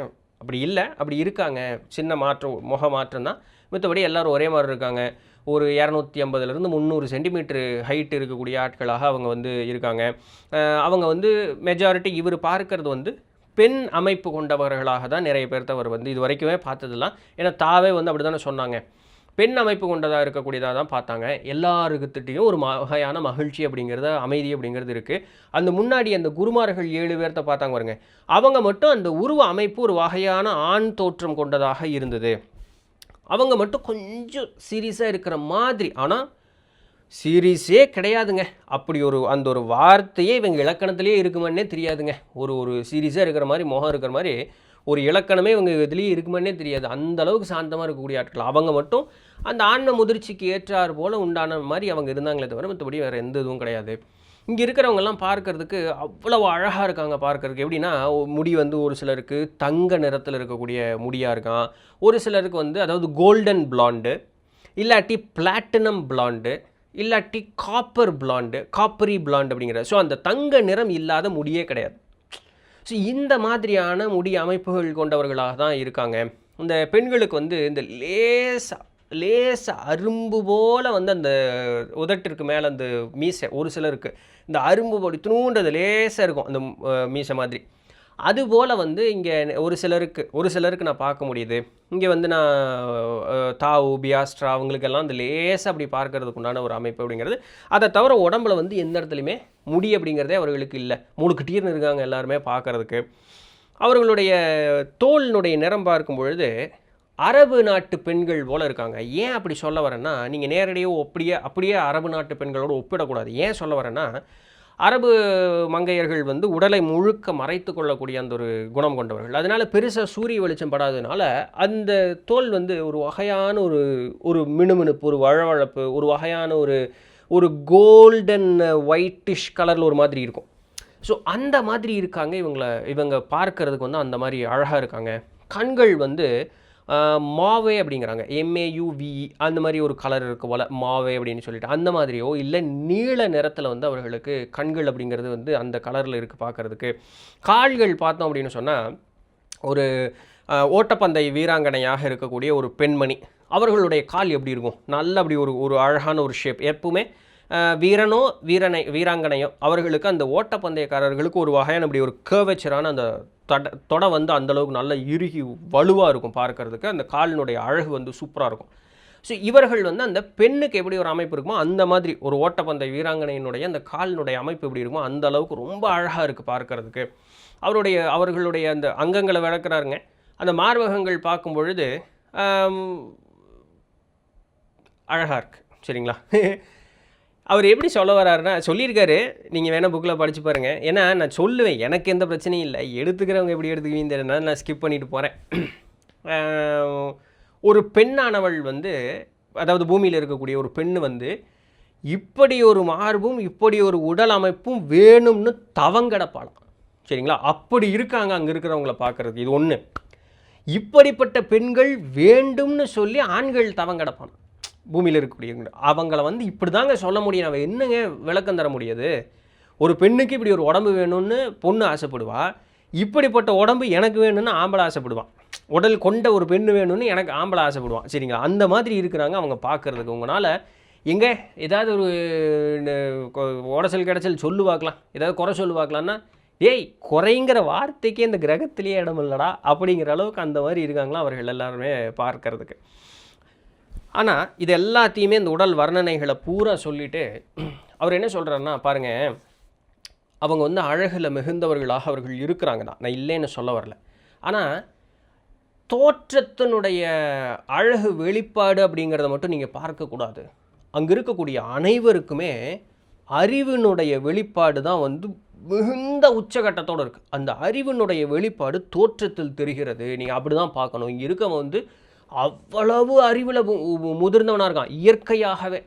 அப்படி இல்லை, அப்படி இருக்காங்க. சின்ன மாற்றம், முக மாற்றம் தான். மற்றபடி எல்லோரும் ஒரே மாதிரி இருக்காங்க. ஒரு 250 300 சென்டிமீட்டர் ஹைட் இருக்கக்கூடிய ஆட்களாக அவங்க வந்து இருக்காங்க. அவங்க வந்து மெஜாரிட்டி இவர் பார்க்கறது வந்து பெண் அமைப்பு கொண்டவர்களாக தான் நிறைய பேர்த்த அவர் வந்து இது வரைக்குமே பார்த்ததெல்லாம். ஏன்னா தாவே வந்து அப்படி தானே சொன்னாங்க, பெண் அமைப்பு கொண்டதாக இருக்கக்கூடியதாக தான் பார்த்தாங்க. எல்லாருக்கிட்டையும் ஒரு வகையான மகிழ்ச்சி அப்படிங்கிறத, அமைதி அப்படிங்கிறது இருக்குது. அந்த முன்னாடி அந்த குருமார்கள் 7 பேர்த்த பார்த்தாங்க பாருங்க, அவங்க மட்டும் அந்த உருவ அமைப்பு ஒரு வகையான ஆண் தோற்றம் கொண்டதாக இருந்தது. அவங்க மட்டும் கொஞ்சம் சீரியஸாக இருக்கிற மாதிரி, ஆனால் சீரியஸே கிடையாதுங்க. அப்படி அந்த ஒரு வார்த்தையே இவங்க இலக்கணத்திலே இருக்குமானே தெரியாதுங்க. ஒரு சீரியஸாக இருக்கிற மாதிரி, முகம் இருக்கிற மாதிரி ஒரு இலக்கணமே இவங்க இதுலேயே இருக்குமானே தெரியாது. அந்த அளவுக்கு சாந்தமாக இருக்கக்கூடிய ஆட்கள். அவங்க மட்டும் அந்த ஆன்ம முதிர்ச்சிக்கு ஏற்றாறு போல் உண்டான மாதிரி அவங்க இருந்தாங்களே தவிர மற்றபடி வேறு எந்த இதுவும் கிடையாது. இங்கே இருக்கிறவங்கெல்லாம் பார்க்குறதுக்கு அவ்வளவு அழகாக இருக்காங்க. பார்க்குறதுக்கு எப்படின்னா, முடி வந்து ஒரு சிலருக்கு தங்க நிறத்தில் இருக்கக்கூடிய முடியாக இருக்கான், ஒரு சிலருக்கு வந்து அதாவது கோல்டன் பிளாண்டு, இல்லாட்டி பிளாட்டினம் பிளாண்டு, இல்லாட்டி காப்பர் பிளாண்டு, காப்பரி பிளாண்டு அப்படிங்கிற. ஸோ அந்த தங்க நிறம் இல்லாத முடியே கிடையாது. ஸோ இந்த மாதிரியான முடி அமைப்புகள் கொண்டவர்களாக தான் இருக்காங்க. இந்த பெண்களுக்கு வந்து இந்த லேச அரும்பு போல் வந்து அந்த உதட்டிற்கு மேலே அந்த மீசை, ஒரு சிலருக்கு இந்த அரும்பு பொடி துணுன்றது லேசாக இருக்கும் அந்த மீசை மாதிரி. அதுபோல் வந்து இங்கே ஒரு சிலருக்கு நான் பார்க்க முடியுது. இங்கே வந்து நான் தாவு, பியாஸ்ட்ரா அவங்களுக்கெல்லாம் அந்த லேசாக அப்படி பார்க்கறதுக்கு உண்டான ஒரு அமைப்பு அப்படிங்கிறது. அதை தவிர உடம்புல வந்து எந்த இடத்துலையுமே முடி அப்படிங்கிறதே அவர்களுக்கு இல்லை. முழுக்கிட்டீர்னு இருக்காங்க எல்லாருமே பார்க்குறதுக்கு. அவர்களுடைய தோலினுடைய நிறம் பார்க்கும் பொழுது அரபு நாட்டு பெண்கள் போல் இருக்காங்க. ஏன் அப்படி சொல்ல வரேன்னா, நீங்கள் நேரடியாக அப்படியே அரபு நாட்டு பெண்களோடு ஒப்பிடக்கூடாது. ஏன் சொல்ல வரேன்னா, அரபு மங்கையர்கள் வந்து உடலை முழுக்க மறைத்து கொள்ளக்கூடிய அந்த ஒரு குணம் கொண்டவர்கள். அதனால் பெருசாக சூரிய வெளிச்சம் படாததுனால அந்த தோல் வந்து ஒரு வகையான ஒரு மினுமினுப்பு, ஒரு வழவழப்பு, ஒரு வகையான ஒரு கோல்டன் ஒயிட்டிஷ் கலரில் ஒரு மாதிரி இருக்கும். ஸோ அந்த மாதிரி இருக்காங்க. இவங்க பார்க்கறதுக்கு வந்து அந்த மாதிரி அழகாக இருக்காங்க. கண்கள் வந்து மாவே அப்படிங்கிறாங்க, MAUVE அந்த மாதிரி ஒரு கலர் இருக்கு போல், மாவே அப்படின்னு சொல்லிட்டு அந்த மாதிரியோ இல்லை நீல நிறத்தில் வந்து அவர்களுக்கு கண்கள் அப்படிங்கிறது வந்து அந்த கலரில் இருக்குது பார்க்குறதுக்கு. கால்கள் பார்த்தோம் அப்படின்னு சொன்னால், ஒரு ஓட்டப்பந்தய வீராங்கனையாக இருக்கக்கூடிய ஒரு பெண்மணி, அவர்களுடைய கால் எப்படி இருக்கும், நல்ல அப்படி ஒரு அழகான ஒரு ஷேப். எப்பவுமே வீரனோ வீராங்கனையோ அவர்களுக்கு அந்த ஓட்டப்பந்தயக்காரர்களுக்கு ஒரு வகையான இப்படி ஒரு கேர்வேச்சரான அந்த தொடை வந்து அந்தளவுக்கு நல்ல இறுகி வலுவாக இருக்கும் பார்க்கறதுக்கு. அந்த காலினுடைய அழகு வந்து சூப்பராக இருக்கும். ஸோ இவர்கள் வந்து அந்த பெண்ணுக்கு எப்படி ஒரு அமைப்பு இருக்குமோ அந்த மாதிரி ஒரு ஓட்டப்பந்தய வீராங்கனையினுடைய அந்த காலினுடைய அமைப்பு எப்படி இருக்குமோ அந்த அளவுக்கு ரொம்ப அழகாக இருக்குது பார்க்கறதுக்கு. அவர்களுடைய அந்த அங்கங்களை விளக்குறாருங்க. அந்த மார்பகங்கள் பார்க்கும் பொழுது அழகாக இருக்குது. சரிங்களா? அவர் எப்படி சொல்ல வர்றாருன்னா சொல்லியிருக்காரு, நீங்கள் வேணால் புக்கில் படித்து பாருங்கள். ஏன்னா நான் சொல்லுவேன், எனக்கு எந்த பிரச்சனையும் இல்லை, எடுத்துக்கிறவங்க எப்படி எடுத்துக்குவீங்க தெரியுமா, நான் ஸ்கிப் பண்ணிட்டு போகிறேன். ஒரு பெண்ணானவள் வந்து, அதாவது பூமியில் இருக்கக்கூடிய ஒரு பெண் வந்து இப்படி ஒரு மார்பும் இப்படி ஒரு உடல் அமைப்பும் வேணும்னு தவங்கடப்பாளாம். சரிங்களா? அப்படி இருக்காங்க அங்கே இருக்கிறவங்கள பார்க்குறதுக்கு. இது ஒன்று. இப்படிப்பட்ட பெண்கள் வேண்டும்னு சொல்லி ஆண்கள் தவங்கடப்பான் பூமியில் இருக்கக்கூடிய அவங்கள வந்து இப்படி தாங்க சொல்ல முடியும். அவன் என்னங்க விளக்கம் தர முடியாது? ஒரு பெண்ணுக்கு இப்படி ஒரு உடம்பு வேணும்னு பொண்ணு ஆசைப்படுவா, இப்படிப்பட்ட உடம்பு எனக்கு வேணும்னு ஆம்பளை ஆசைப்படுவான். உடல் கொண்ட ஒரு பெண்ணு வேணும்னு எனக்கு ஆம்பளை ஆசைப்படுவான். சரிங்களா? அந்த மாதிரி இருக்கிறாங்க அவங்க பார்க்குறதுக்கு. உங்களால் எங்கே ஏதாவது ஒரு உடச்சல் கிடச்சல் சொல்லு பார்க்கலாம், ஏதாவது குறை சொல்லு பார்க்கலான்னா, ஏய் குறைங்கிற வார்த்தைக்கே இந்த கிரகத்திலேயே இடம் இல்லைடா அப்படிங்கிற அளவுக்கு அந்த மாதிரி இருக்காங்களா அவர்கள் எல்லாருமே பார்க்கறதுக்கு. ஆனால் இது எல்லாத்தையுமே இந்த உடல் வர்ணனைகளை பூரா சொல்லிவிட்டு அவர் என்ன சொல்கிறாருன்னா, பாருங்கள், அவங்க வந்து அழகில் மிகுந்தவர்களாக அவர்கள் இருக்கிறாங்க தான், நான் இல்லைன்னு சொல்ல வரல. ஆனால் தோற்றத்தினுடைய அழகு வெளிப்பாடு அப்படிங்கிறத மட்டும் நீங்கள் பார்க்கக்கூடாது. அங்கே இருக்கக்கூடிய அனைவருக்குமே அறிவினுடைய வெளிப்பாடு தான் வந்து மிகுந்த உச்சகட்டத்தோடு இருக்குது. அந்த அறிவினுடைய வெளிப்பாடு தோற்றத்தில் தெரிகிறது. நீங்கள் அப்படி தான் பார்க்கணும். இங்கே இருக்கவன் வந்து அவ்வளவு அறிவில் முதிர்ந்தவனாக இருக்கான் இயற்கையாகவே.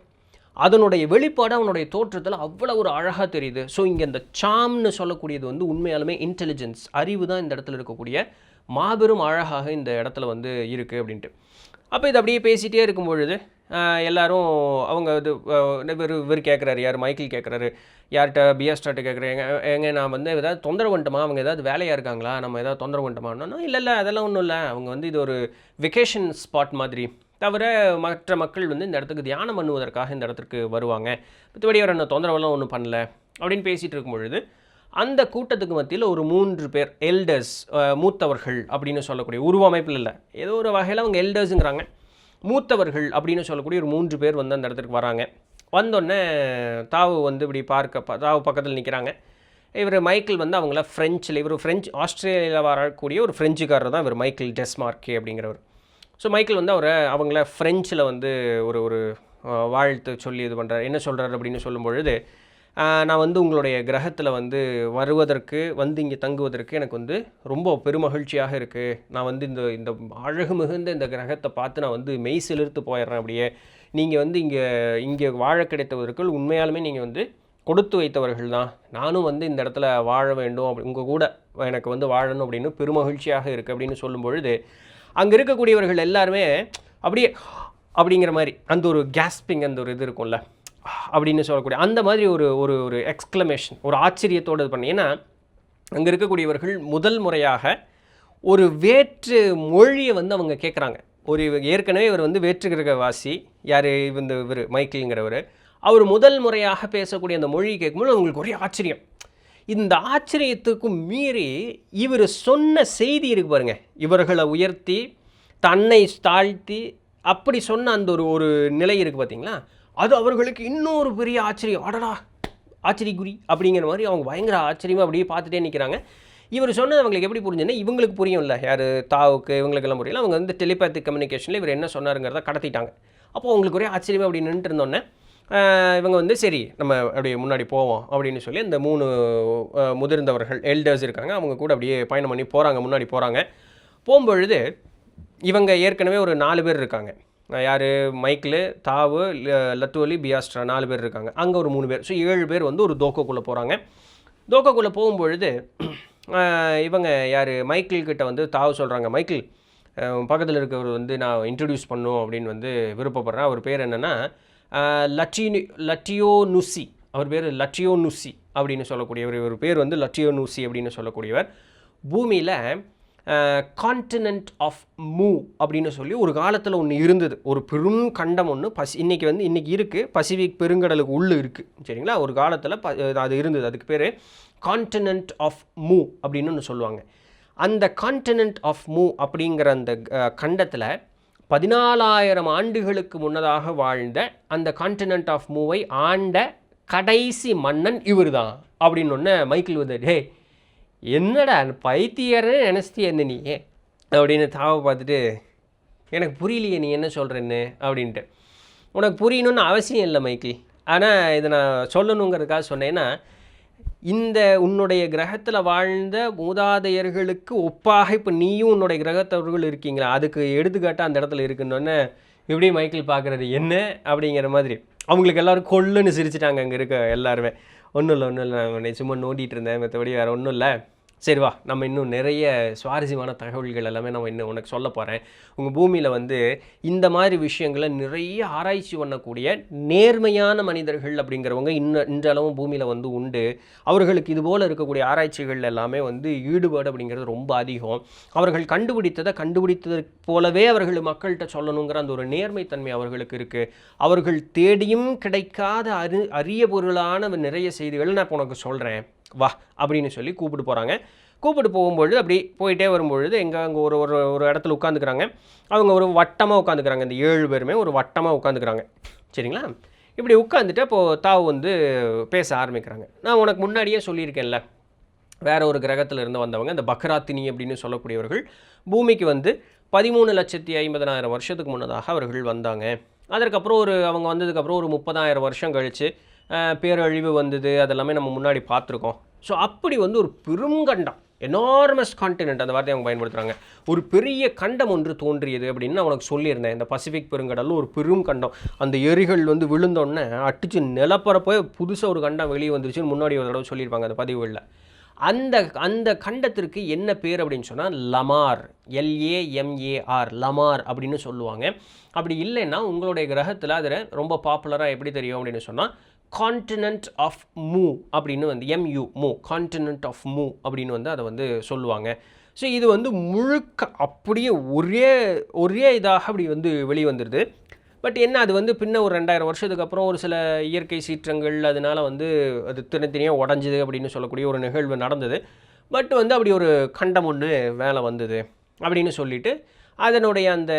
அதனுடைய வெளிப்பாடு அவனுடைய தோற்றத்தில் அவ்வளோ ஒரு அழகாக தெரியுது. ஸோ இங்கே இந்த சாம்னு சொல்லக்கூடியது வந்து உண்மையாலுமே இன்டெலிஜென்ஸ், அறிவு தான் இந்த இடத்துல இருக்கக்கூடிய மாபெரும் அழகாக இந்த இடத்துல வந்து இருக்குது அப்படின்ட்டு. அப்போ இது அப்படியே பேசிகிட்டே இருக்கும் பொழுது எல்லோரும் அவங்க இது இவர் கேட்குறாரு, யார் மைக்கேல் கேட்குறாரு, யார்கிட்ட பிஎஸ்டார்ட்ட கேட்குறேன், எங்க நான் வந்து ஏதாவது தொந்தரவு பண்ணிட்டோமா, அவங்க ஏதாவது வேலையாக இருக்காங்களா, நம்ம ஏதாவது தொந்தரவு பண்ணிட்டோமான்னா, இல்லை அதெல்லாம் ஒன்றும் இல்லை, அவங்க வந்து இது ஒரு வெக்கேஷன் ஸ்பாட் மாதிரி, தவிர மற்ற மக்கள் வந்து இந்த இடத்துக்கு தியானம் பண்ணுவதற்காக இந்த இடத்துக்கு வருவாங்க, மற்றபடி அவர் என்ன தொந்தரவெல்லாம் ஒன்றும் பண்ணல அப்படின்னு பேசிகிட்டு இருக்கும் பொழுது அந்த கூட்டத்துக்கு மத்தியில் ஒரு 3 பேர் எல்டர்ஸ், மூத்தவர்கள் அப்படின்னு சொல்லக்கூடிய உருவமைப்பில் இல்லை, ஏதோ ஒரு வகையில் அவங்க எல்டர்ஸுங்கிறாங்க, மூத்தவர்கள் அப்படின்னு சொல்லக்கூடிய ஒரு 3 பேர் வந்து அந்த இடத்துக்கு வராங்க. வந்தோடனே தாவு வந்து இப்படி தாவு பக்கத்தில் நிற்கிறாங்க. இவர் மைக்கேல் வந்து அவங்கள ஃப்ரெஞ்சில், இவர் ஆஸ்திரேலியாவில் வரக்கூடிய ஒரு ஃப்ரெஞ்சுக்காரர் தான் இவர் மைக்கேல் டெஸ்மார்க்கே அப்படிங்கிறவர். ஸோ மைக்கேல் வந்து அவங்கள ஃப்ரெஞ்சில் வந்து ஒரு வாழ்த்து சொல்லி இது பண்ணுறாரு. என்ன சொல்கிறார் அப்படின்னு சொல்லும் பொழுது, நான் வந்து உங்களுடைய கிரகத்தில் வந்து வருவதற்கு, வந்து இங்கே தங்குவதற்கு எனக்கு வந்து ரொம்ப பெருமகிழ்ச்சியாக இருக்குது. நான் வந்து இந்த அழகு மிகுந்த இந்த கிரகத்தை பார்த்து நான் வந்து மெய் சிலிர்த்து போயிடுறேன். அப்படியே நீங்கள் வந்து இங்கே வாழ கிடைத்தவர்கள் உண்மையாலுமே நீங்கள் வந்து கொடுத்து வைத்தவர்கள் தான். நானும் வந்து இந்த இடத்துல வாழ வேண்டும், அப்படி உங்கள் கூட எனக்கு வந்து வாழணும் அப்படின்னு பெருமகிழ்ச்சியாக இருக்குது அப்படின்னு சொல்லும் பொழுது அங்கே இருக்கக்கூடியவர்கள் எல்லாருமே அப்படியே அப்படிங்கிற மாதிரி அந்த ஒரு கேஸ்பிங், அந்த ஒரு இது இருக்கும்ல அப்படின்னு சொல்லக்கூடிய அந்த மாதிரி ஒரு எக்ஸ்க்ளமேஷன், ஒரு ஆச்சரியத்தோடு இது பண்ணி. ஏன்னா அங்கே இருக்கக்கூடியவர்கள் முதல் முறையாக ஒரு வேற்று மொழியை வந்து அவங்க கேட்குறாங்க. ஏற்கனவே இவர் வந்து வேற்று கிரகவாசி, யார் இவர் மைக்கேலுங்கிறவர், அவர் முதல் முறையாக பேசக்கூடிய அந்த மொழியை கேட்கும்போது அவங்களுக்கு ஒரே ஆச்சரியம். இந்த ஆச்சரியத்துக்கும் மீறி இவர் சொன்ன செய்தி இருக்கு பாருங்க, இவர்களை உயர்த்தி தன்னை தாழ்த்தி அப்படி சொன்ன அந்த ஒரு நிலை இருக்குது பார்த்தீங்களா, அது அவர்களுக்கு இன்னொரு பெரிய ஆச்சரியம். அடடா ஆச்சரியக்குறி அப்படிங்கிற மாதிரி அவங்க பயங்கர ஆச்சரியமாக அப்படியே பார்த்துட்டே நிற்கிறாங்க. இவர் சொன்னது அவங்களுக்கு எப்படி புரிஞ்சுன்னா, இவங்களுக்கு புரியும்ல, யார் தாவுக்கு இவங்களுக்கெல்லாம் புரியல, அவங்க வந்து டெலிபேத்திக் கம்யூனிகேஷனில் இவர் என்ன சொன்னாருங்கிறத கடத்திட்டாங்க. அப்போது அவங்களுக்கு ஒரே ஆச்சரியமாக அப்படி நின்றுட்டு இருந்தோன்னே இவங்க வந்து சரி நம்ம அப்படியே முன்னாடி போவோம் அப்படின்னு சொல்லி அந்த 3 முதிர்ந்தவர்கள் எல்டர்ஸ் இருக்காங்க, அவங்க கூட அப்படியே பயணம் பண்ணி போகிறாங்க, முன்னாடி போகிறாங்க. போகும்பொழுது இவங்க ஏற்கனவே ஒரு 4 பேர் இருக்காங்க. யார், மைக்கேலு, தாவு, லத்துவலி, பியாஸ்ட்ரா 4 பேர் இருக்காங்க. அங்கே ஒரு 3 பேர், ஸோ 7 பேர் வந்து ஒரு தோக்கோக்குள்ளே போகிறாங்க. தோக்கோக்குள்ளே போகும்பொழுது இவங்க யார், மைக்கேல் கிட்ட வந்து தாவு சொல்கிறாங்க, மைக்கேல் பக்கத்தில் இருக்கவர் வந்து நான் இன்ட்ரடியூஸ் பண்ணும் அப்படின்னு வந்து விருப்பப்படுறேன். அவர் பேர் என்னென்னா லட்டியோனுசி, அவர் பேர் லட்டியோனுசி அப்படின்னு சொல்லக்கூடியவர். இவர் பேர் வந்து லட்டியோனுசி அப்படின்னு சொல்லக்கூடியவர். பூமியில் கான்டினென்ட் ஆஃப் மூ அப்படின்னு சொல்லி ஒரு காலத்தில் ஒன்று இருந்தது. ஒரு பெரும் கண்டம் ஒன்று இன்றைக்கி இருக்குது, பசிபிக் பெருங்கடலுக்கு உள்ளே இருக்குது. சரிங்களா? ஒரு காலத்தில் அது இருந்தது. அதுக்கு பேர் கான்டினென்ட் ஆஃப் மூ அப்படின்னு ஒன்று சொல்லுவாங்க. அந்த கான்டினென்ட் ஆஃப் மூ அப்படிங்கிற அந்த கண்டத்தில் 14,000 ஆண்டுகளுக்கு முன்னதாக வாழ்ந்த அந்த கான்டினென்ட் ஆஃப் மூவை ஆண்ட கடைசி மன்னன் இவர் தான் அப்படின்னு ஒன்று மைக்கேல் வந்து, ஹே என்னடா பைத்தியர்னு நினச்சிட்டிய என்ன நீ அப்படின்னு தாவை பார்த்துட்டு, எனக்கு புரியலையே நீ என்ன சொல்கிறேன்னு அப்படின்ட்டு. உனக்கு புரியணும்னு அவசியம் இல்லை மைக்கேல், ஆனால் இதை நான் சொல்லணுங்கிறதுக்காக சொன்னேன்னா, இந்த உன்னுடைய கிரகத்தில் வாழ்ந்த மூதாதையர்களுக்கு ஒப்பாக இப்போ நீயும் உன்னுடைய கிரகத்தவர்கள் இருக்கீங்களா, அதுக்கு எடுத்துக்காட்டாக அந்த இடத்துல இருக்குன்னொன்னே இப்படி மைக்கேல் பார்க்குறது என்ன அப்படிங்கிற மாதிரி அவங்களுக்கு எல்லோரும் கொல்லுன்னு சிரிச்சிட்டாங்க. அங்கே இருக்க எல்லாருமே. ஒன்றும் இல்லை நான் சும்மா நோண்டிகிட்டு இருந்தேன், மற்றபடி வேறு ஒன்றும் இல்லை. சரி வா, நம்ம இன்னும் நிறைய சுவாரஸ்யமான தகவல்கள் எல்லாமே நம்ம இன்னும் உனக்கு சொல்ல போகிறேன். உங்கள் பூமியில் வந்து இந்த மாதிரி விஷயங்களை நிறைய ஆராய்ச்சி பண்ணக்கூடிய நேர்மையான மனிதர்கள் அப்படிங்கிறவங்க இன்றளவும் பூமியில் வந்து உண்டு. அவர்களுக்கு இதுபோல் இருக்கக்கூடிய ஆராய்ச்சிகள் எல்லாமே வந்து ஈடுபாடு அப்படிங்கிறது ரொம்ப அதிகம். அவர்கள் கண்டுபிடித்தது போலவே அவர்கள் மக்கள்கிட்ட சொல்லணுங்கிற அந்த ஒரு நேர்மைத்தன்மை அவர்களுக்கு இருக்குது. அவர்கள் தேடியும் கிடைக்காத அரிய பொருளான நிறைய செய்திகள் நான் இப்போ உனக்கு சொல்கிறேன் வா அப்படின்னு சொல்லி கூப்பிட்டு போகிறாங்க. கூப்பிட்டு போகும்பொழுது அப்படி போயிட்டே வரும்பொழுது அங்கே ஒரு ஒரு இடத்துல உட்காந்துக்கிறாங்க. அவங்க ஒரு வட்டமாக உட்காந்துக்கிறாங்க. இந்த 7 பேருமே ஒரு வட்டமாக உட்காந்துக்கிறாங்க. சரிங்களா? இப்படி உட்காந்துட்டு அப்போது தாவு வந்து பேச ஆரம்பிக்கிறாங்க. நான் உனக்கு முன்னாடியே சொல்லியிருக்கேன்ல, வேறு ஒரு கிரகத்தில் இருந்து வந்தவங்க இந்த பக்ராத்தினி அப்படின்னு சொல்லக்கூடியவர்கள் பூமிக்கு வந்து 13,50,000 வருஷத்துக்கு முன்னதாக அவர்கள் வந்தாங்க. அதற்கப்புறம் அவங்க வந்ததுக்கப்புறம் ஒரு 30,000 வருஷம் கழித்து பேரழிவு வந்தது. அதெல்லாமே நம்ம முன்னாடி பார்த்துருக்கோம். ஸோ அப்படி வந்து ஒரு பெருங்கண்டம், எனார்மஸ் கான்டினென்ட், அந்த வார்த்தையை அவங்க பயன்படுத்துகிறாங்க. ஒரு பெரிய கண்டம் ஒன்று தோன்றியது அப்படின்னு நான் உனக்கு சொல்லியிருந்தேன். இந்த பசிபிக் பெருங்கடலில் ஒரு பெரும் கண்டம், அந்த எரிகள் வந்து விழுந்தோடனே அடிச்சு நிலப்பரப்போ புதுசாக ஒரு கண்டம் வெளியே வந்துருச்சுன்னு முன்னாடி ஒரு தடவை சொல்லியிருப்பாங்க அந்த பதிவுகளில். அந்த கண்டத்திற்கு என்ன பேர் அப்படின்னு சொன்னால் லமார், LAMAR, லமார் அப்படின்னு சொல்லுவாங்க. அப்படி இல்லைன்னா உங்களுடைய கிரகத்தில் அதில் ரொம்ப பாப்புலராக எப்படி தெரியும் அப்படின்னு சொன்னால் கான்டினென்ட் ஆஃப் மூ அப்படின்னு வந்து MU மூ, கான்டினென்ட் ஆஃப் மூ அப்படின்னு வந்து அதை வந்து சொல்லுவாங்க. ஸோ இது வந்து முழுக்க அப்படியே ஒரே இதாக அப்படி வந்து வெளிவந்துடுது. பட் என்ன, அது வந்து பின்ன ஒரு 2000 வருஷத்துக்கு அப்புறம் ஒரு சில இயற்கை சீற்றங்கள் அதனால் வந்து அது தனித்தனியாக உடஞ்சிது அப்படின்னு சொல்லக்கூடிய ஒரு நிகழ்வு நடந்தது. பட் வந்து அப்படி ஒரு கண்டம் ஒன்று மேலே வந்தது அப்படின்னு சொல்லிட்டு அதனுடைய அந்த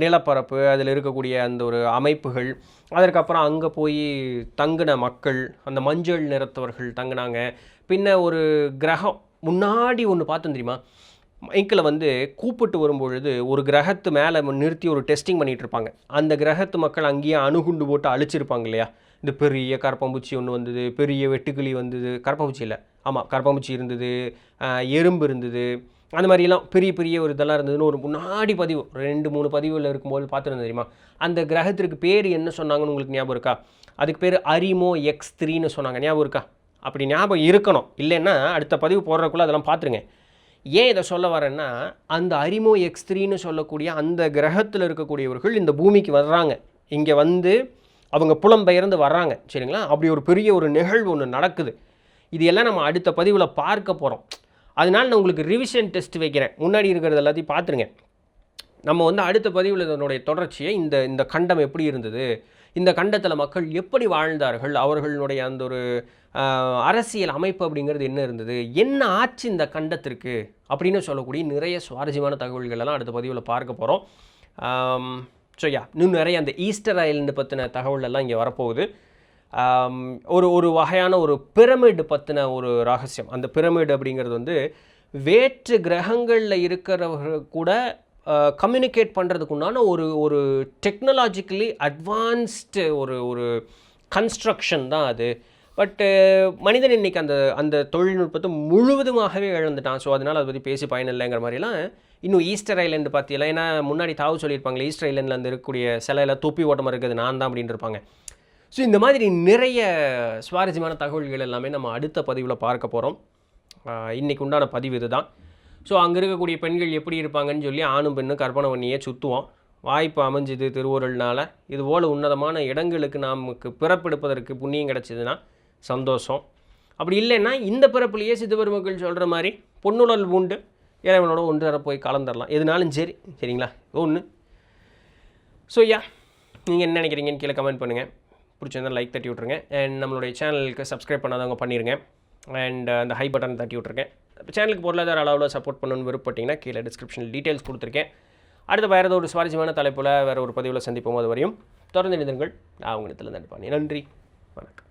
நிலப்பரப்பு, அதில் இருக்கக்கூடிய அந்த ஒரு அமைப்புகள், அதற்கப்புறம் அங்கே போய் தங்கின மக்கள், அந்த மஞ்சள் நிறத்தவர்கள் தங்கினாங்க. பின்ன ஒரு கிரகம் முன்னாடி ஒன்று பார்த்தோம் தெரியுமா, மைக்கில் வந்து கூப்பிட்டு வரும்பொழுது ஒரு கிரகத்து மேலே நிறுத்தி ஒரு டெஸ்டிங் பண்ணிகிட்டு இருப்பாங்க. அந்த கிரகத்து மக்கள் அங்கேயே அணுகுண்டு போட்டு அழிச்சிருப்பாங்க இல்லையா. இந்த பெரிய கரப்பாம்பூச்சி ஒன்று வந்தது, பெரிய வெட்டுக்கிளி வந்தது, கரப்பாம்பூச்சி இல்லை, ஆமாம் கரப்பாம்பூச்சி இருந்தது, எறும்பு இருந்தது, அந்த மாதிரிலாம் பெரிய பெரிய ஒரு இதெல்லாம் இருந்ததுன்னு ஒரு முன்னாடி பதிவு 2-3 பதிவுகளில் இருக்கும்போது பார்த்துருந்தது தெரியுமா. அந்த கிரகத்திற்கு பேர் என்ன சொன்னாங்கன்னு உங்களுக்கு ஞாபகம் இருக்கா? அதுக்கு பேர் அரிமோ X3ன்னு சொன்னாங்க. ஞாபகம் இருக்கா? அப்படி ஞாபகம் இருக்கணும், இல்லைன்னா அடுத்த பதிவு போடுறதுக்குள்ளே அதெல்லாம் பார்த்துருங்க. ஏன் இதை சொல்ல வரேன்னா, அந்த அரிமோ X3ன்னு சொல்லக்கூடிய அந்த கிரகத்தில் இருக்கக்கூடியவர்கள் இந்த பூமிக்கு வர்றாங்க. இங்கே வந்து அவங்க புலம்பெயர்ந்து வர்றாங்க. சரிங்களா? அப்படி ஒரு பெரிய ஒரு நிகழ்வு ஒன்று நடக்குது. இது எல்லாம் நம்ம அடுத்த பதிவில் பார்க்க போகிறோம். அதனால் நான் உங்களுக்கு ரிவிஷன் டெஸ்ட் வைக்கிறேன். முன்னாடி இருக்கிறது எல்லாத்தையும் பார்த்துருங்க. நம்ம வந்து அடுத்த பதிவில் இதனுடைய தொடர்ச்சியை இந்த கண்டம் எப்படி இருந்தது, இந்த கண்டத்தில் மக்கள் எப்படி வாழ்ந்தார்கள், அவர்களுடைய அந்த ஒரு அரசியல் அமைப்பு அப்படிங்கிறது என்ன இருந்தது, என்ன ஆச்சு இந்த கண்டத்திற்கு அப்படின்னு சொல்லக்கூடிய நிறைய சுவாரஸ்யமான தகவல்கள் எல்லாம் அடுத்த பதிவில் பார்க்க போகிறோம். ஸோ இன்னும் நிறைய அந்த ஈஸ்டர் ஐலண்டு பற்றின தகவல் எல்லாம் இங்கே வரப்போகுது. ஒரு வகையான ஒரு பிரமிடு பற்றின ஒரு ரகசியம். அந்த பிரமிடு அப்படிங்கிறது வந்து வேற்று கிரகங்களில் இருக்கிறவர்கள் கூட கம்யூனிகேட் பண்ணுறதுக்கு உண்டான ஒரு டெக்னாலஜிக்கலி அட்வான்ஸ்டு ஒரு கன்ஸ்ட்ரக்ஷன் தான் அது. பட்டு மனிதன் இன்றைக்கி அந்த தொழில்நுட்பத்தை முழுவதுமாகவே இழந்துட்டான். ஸோ அதனால் அதை பற்றி பேசி பயனில்லைங்கிற மாதிரிலாம் இன்னும் ஈஸ்டர் ஐலண்டு பார்த்தியெல்லாம். ஏன்னா முன்னாடி தாவு சொல்லியிருப்பாங்களே, ஈஸ்டர் ஐலண்டில் அந்த இருக்கக்கூடிய சிலையில் தொப்பி ஓட்டமாக இருக்குது நான் தான் அப்படின்னு இருப்பாங்க. ஸோ இந்த மாதிரி நிறைய சுவாரஸ்யமான தகவல்கள் எல்லாமே நம்ம அடுத்த பதிவில் பார்க்க போகிறோம். இன்றைக்கு உண்டான பதிவு இது தான். ஸோ அங்கே இருக்கக்கூடிய பெண்கள் எப்படி இருப்பாங்கன்னு சொல்லி ஆணும் பெண்ணும் கற்பனை பண்ணியே சுற்றுவோம். வாய்ப்பு அமைஞ்சுது திருவருள்னால். இதுபோல் உன்னதமான இடங்களுக்கு நமக்கு பிறப்பெடுப்பதற்கு புண்ணியம் கிடச்சிதுன்னா சந்தோஷம். அப்படி இல்லைன்னா இந்த பிறப்புலையே சித்தபெருமக்கள் சொல்கிற மாதிரி பொன்னுடல் உண்டு இறைவனோட ஒன்றரை போய் கலந்துடலாம், எதுனாலும் சரி. சரிங்களா? ஒன்று. ஸோ நீங்கள் என்ன நினைக்கிறீங்கன்னு கீழே கமெண்ட் பண்ணுங்கள். பிடிச்சிருந்தா லைக் தட்டி விட்ருங்க. அண்ட் நம்மளுடைய சேனலுக்கு சப்ஸ்கிரைப் பண்ணாதவங்க பண்ணிடுங்க. அண்ட் அந்த ஹை பட்டன் தட்டி விட்ருக்கேன். சேனலுக்கு பொருளாதார அளவில் சப்போர்ட் பண்ணணும்னு விருப்பப்பட்டீங்கன்னா கீழே டிஸ்கிரிப்ஷனில் டீட்டெயில்ஸ் கொடுத்துருக்கேன். அடுத்த வேறு ஏதோ ஒரு சுவாரஸ்யமான தலைப்பில் வேறு ஒரு பதிவில் சந்திப்போம். அது வரையும் தொடர்ந்து நிறுங்கள். நான் உங்களிடத்தில் நன்றி. வணக்கம்.